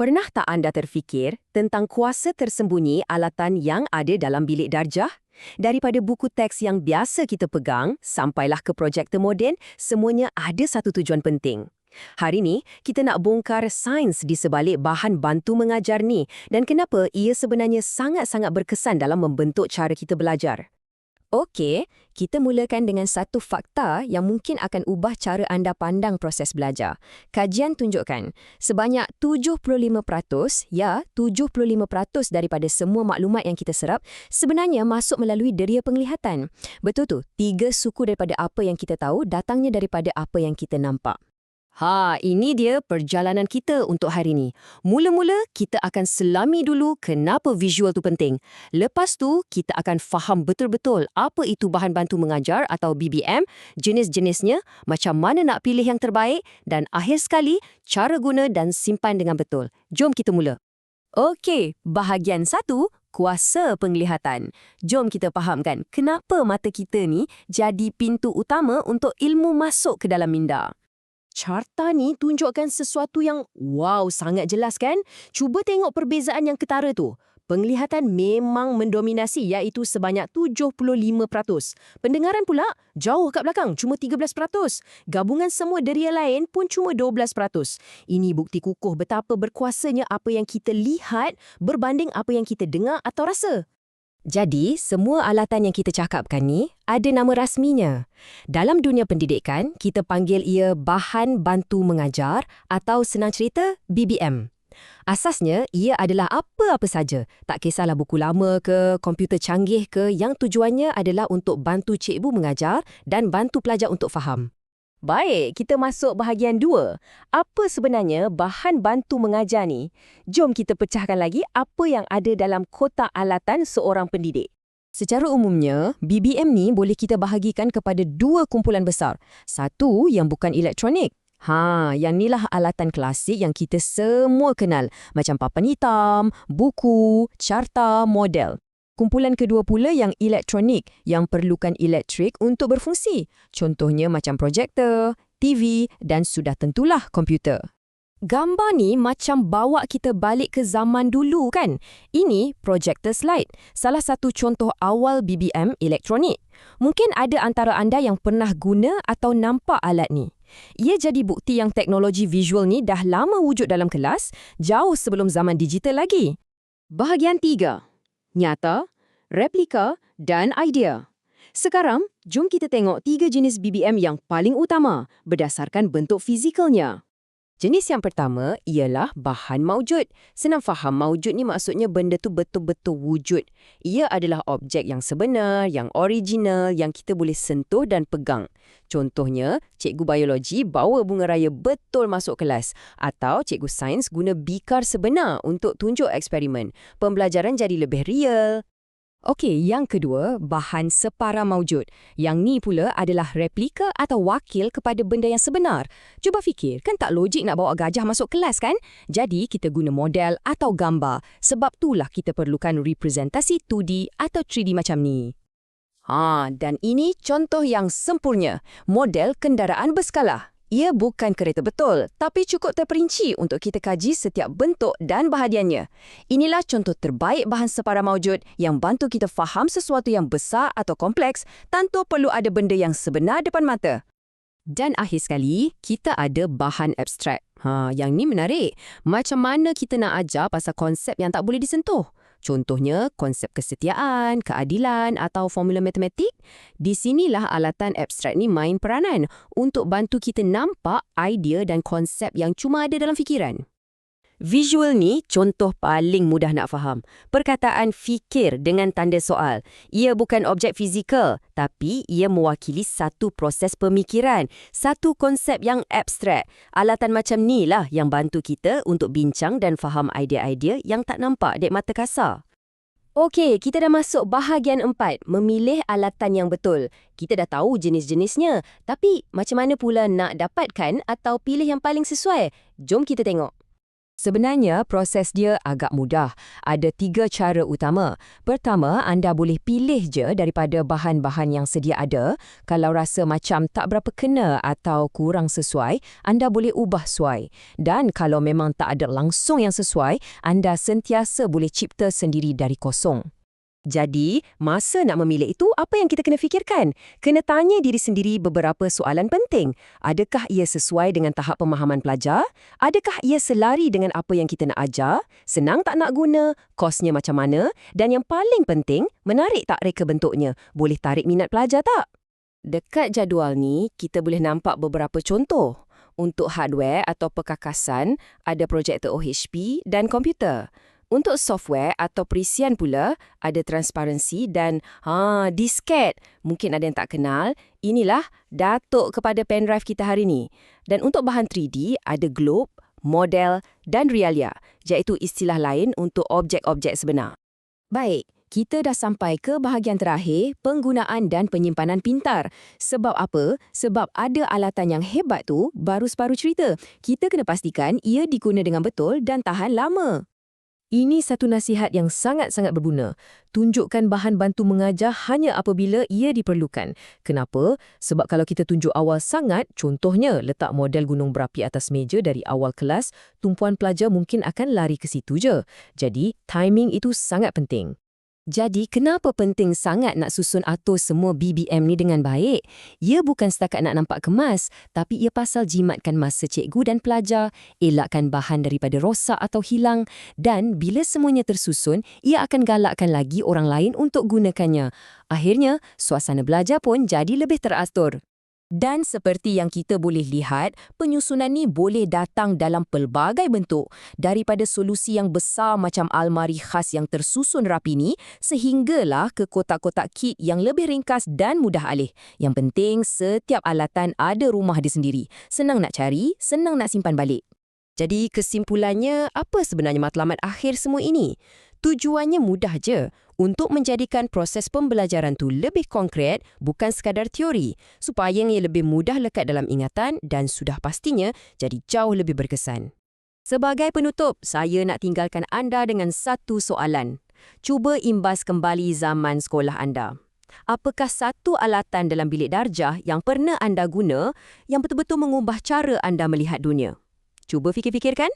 Pernah tak anda terfikir tentang kuasa tersembunyi alatan yang ada dalam bilik darjah? Daripada buku teks yang biasa kita pegang, sampailah ke projektor moden, semuanya ada satu tujuan penting. Hari ni, kita nak bongkar sains di sebalik bahan bantu mengajar ni dan kenapa ia sebenarnya sangat-sangat berkesan dalam membentuk cara kita belajar. Okey, kita mulakan dengan satu fakta yang mungkin akan ubah cara anda pandang proses belajar. Kajian tunjukkan, sebanyak 75%, 75% daripada semua maklumat yang kita serap sebenarnya masuk melalui deria penglihatan. Betul tu, 3 suku daripada apa yang kita tahu datangnya daripada apa yang kita nampak. Ini dia perjalanan kita untuk hari ni. Mula-mula, kita akan selami dulu kenapa visual tu penting. Lepas tu, kita akan faham betul-betul apa itu bahan bantu mengajar atau BBM, jenis-jenisnya, macam mana nak pilih yang terbaik, dan akhir sekali, cara guna dan simpan dengan betul. Jom kita mula. Okey, bahagian 1, kuasa penglihatan. Jom kita fahamkan kenapa mata kita ni jadi pintu utama untuk ilmu masuk ke dalam minda. Carta ni tunjukkan sesuatu yang sangat jelas kan? Cuba tengok perbezaan yang ketara tu. Penglihatan memang mendominasi iaitu sebanyak 75%. Pendengaran pula jauh kat belakang, cuma 13%. Gabungan semua deria lain pun cuma 12%. Ini bukti kukuh betapa berkuasanya apa yang kita lihat berbanding apa yang kita dengar atau rasa. Jadi, semua alatan yang kita cakapkan ni ada nama rasminya. Dalam dunia pendidikan, kita panggil ia bahan bantu mengajar atau senang cerita BBM. Asasnya, ia adalah apa-apa saja. Tak kisahlah buku lama ke, komputer canggih ke, yang tujuannya adalah untuk bantu cikgu mengajar dan bantu pelajar untuk faham. Baik, kita masuk bahagian 2. Apa sebenarnya bahan bantu mengajar ni? Jom kita pecahkan lagi apa yang ada dalam kotak alatan seorang pendidik. Secara umumnya, BBM ni boleh kita bahagikan kepada 2 kumpulan besar. Satu yang bukan elektronik. Yang inilah alatan klasik yang kita semua kenal. Macam papan hitam, buku, carta, model. Kumpulan kedua pula yang elektronik, yang perlukan elektrik untuk berfungsi. Contohnya macam projektor, TV dan sudah tentulah komputer. Gambar ni macam bawa kita balik ke zaman dulu kan? Ini projector slide, salah satu contoh awal BBM elektronik. Mungkin ada antara anda yang pernah guna atau nampak alat ni. Ia jadi bukti yang teknologi visual ni dah lama wujud dalam kelas, jauh sebelum zaman digital lagi. Bahagian 3. Nyata, replika dan idea. Sekarang, jom kita tengok 3 jenis BBM yang paling utama berdasarkan bentuk fizikalnya. Jenis yang pertama ialah bahan maujud. Senang faham, maujud ni maksudnya benda tu betul-betul wujud. Ia adalah objek yang sebenar, yang original, yang kita boleh sentuh dan pegang. Contohnya, cikgu biologi bawa bunga raya betul masuk kelas. Atau cikgu sains guna bikar sebenar untuk tunjuk eksperimen. Pembelajaran jadi lebih real. Okey, yang kedua, bahan separa maujud. Yang ni pula adalah replika atau wakil kepada benda yang sebenar. Cuba fikir, kan tak logik nak bawa gajah masuk kelas kan? Jadi, kita guna model atau gambar. Sebab itulah kita perlukan representasi 2D atau 3D macam ni. Dan ini contoh yang sempurna. Model kendaraan berskala. Ia bukan kereta betul, tapi cukup terperinci untuk kita kaji setiap bentuk dan bahagiannya. Inilah contoh terbaik bahan separa maujud yang bantu kita faham sesuatu yang besar atau kompleks tanpa perlu ada benda yang sebenar depan mata. Dan akhir sekali, kita ada bahan abstrak. Yang ni menarik. Macam mana kita nak ajar pasal konsep yang tak boleh disentuh? Contohnya, konsep kesetiaan, keadilan atau formula matematik. Di sinilah alatan abstrak ni main peranan untuk bantu kita nampak idea dan konsep yang cuma ada dalam fikiran. Visual ni contoh paling mudah nak faham. Perkataan fikir dengan tanda soal. Ia bukan objek fizikal, tapi ia mewakili satu proses pemikiran, satu konsep yang abstrak. Alatan macam ni lah yang bantu kita untuk bincang dan faham idea-idea yang tak nampak dek mata kasar. Okey, kita dah masuk bahagian 4, memilih alatan yang betul. Kita dah tahu jenis-jenisnya, tapi macam mana pula nak dapatkan atau pilih yang paling sesuai? Jom kita tengok. Sebenarnya, proses dia agak mudah. Ada 3 cara utama. Pertama, anda boleh pilih je daripada bahan-bahan yang sedia ada. Kalau rasa macam tak berapa kena atau kurang sesuai, anda boleh ubah suai. Dan kalau memang tak ada langsung yang sesuai, anda sentiasa boleh cipta sendiri dari kosong. Jadi, masa nak memilih itu, apa yang kita kena fikirkan? Kena tanya diri sendiri beberapa soalan penting. Adakah ia sesuai dengan tahap pemahaman pelajar? Adakah ia selari dengan apa yang kita nak ajar? Senang tak nak guna? Kosnya macam mana? Dan yang paling penting, menarik tak reka bentuknya? Boleh tarik minat pelajar tak? Dekat jadual ni, kita boleh nampak beberapa contoh. Untuk hardware atau perkakasan, ada projektor OHP dan komputer. Untuk software atau perisian pula, ada transparansi dan disket. Mungkin ada yang tak kenal. Inilah datuk kepada pendrive kita hari ni. Dan untuk bahan 3D, ada globe, model dan realia, iaitu istilah lain untuk objek-objek sebenar. Baik, kita dah sampai ke bahagian terakhir, penggunaan dan penyimpanan pintar. Sebab apa? Sebab ada alatan yang hebat tu, baru separuh cerita. Kita kena pastikan ia diguna dengan betul dan tahan lama. Ini satu nasihat yang sangat-sangat berguna. Tunjukkan bahan bantu mengajar hanya apabila ia diperlukan. Kenapa? Sebab kalau kita tunjuk awal sangat, contohnya letak model gunung berapi atas meja dari awal kelas, tumpuan pelajar mungkin akan lari ke situ je. Jadi, timing itu sangat penting. Jadi, kenapa penting sangat nak susun atur semua BBM ni dengan baik? Ia bukan setakat nak nampak kemas, tapi ia pasal jimatkan masa cikgu dan pelajar, elakkan bahan daripada rosak atau hilang, dan bila semuanya tersusun, ia akan galakkan lagi orang lain untuk gunakannya. Akhirnya, suasana belajar pun jadi lebih teratur. Dan seperti yang kita boleh lihat, penyusunan ni boleh datang dalam pelbagai bentuk. Daripada solusi yang besar macam almari khas yang tersusun rapi ni, sehinggalah ke kotak-kotak kit yang lebih ringkas dan mudah alih. Yang penting, setiap alatan ada rumah dia sendiri. Senang nak cari, senang nak simpan balik. Jadi kesimpulannya, apa sebenarnya matlamat akhir semua ini? Tujuannya mudah je, untuk menjadikan proses pembelajaran tu lebih konkret, bukan sekadar teori, supaya ia lebih mudah lekat dalam ingatan dan sudah pastinya jadi jauh lebih berkesan. Sebagai penutup, saya nak tinggalkan anda dengan satu soalan. Cuba imbas kembali zaman sekolah anda. Apakah satu alatan dalam bilik darjah yang pernah anda guna yang betul-betul mengubah cara anda melihat dunia? Cuba fikir-fikirkan.